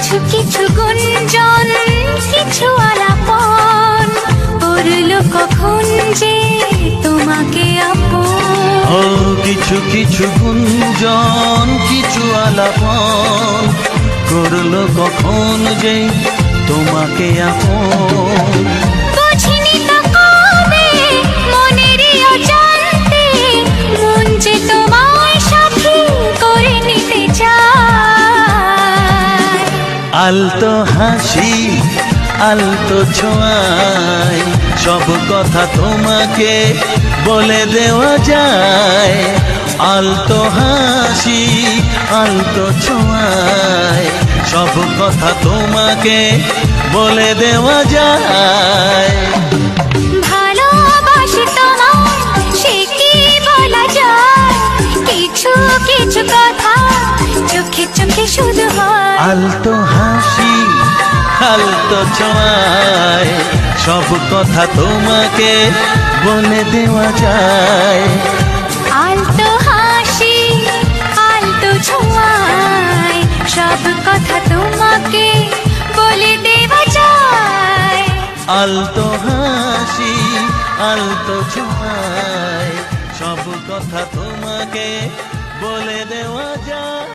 কিছু কিছু গুঞ্জন, কিছু আলাপন, করলো কখন যে তোমাকে আপন। ও কিছু কিছু গুঞ্জন, কিছু আলাপন, করলো কখন যে তোমাকে আপন। বুঝিনি তো কবে মনেরই অজান্তে, মন যে তোমায় সাথী করে নিতে চায়। আলতো হাসি, আলতো ছোঁয়ায়, সব কথা তোমাকে বলে দেওয়া যায়। আলতো হাসি, আলতো ছোঁয়ায়, সব কথা তোমাকে বলে দেওয়া যায়। ভালোবাসি তোমায় সে কি বলা যায়, কিছু কিছু কথা চোখে চোখে শুধু হয়। আলতো হাসি, আলতো ছোঁয়ায়, সব কথা তোমাকে বলে দেওয়া যায়। আলতো হাসি, আলতো ছোঁয়ায়, সব কথা তোমাকে বলে দেওয়া যায়। আলতো হাসি, আলতো ছোঁয়ায়, সব কথা তোমাকে বলে দেওয়া যায়।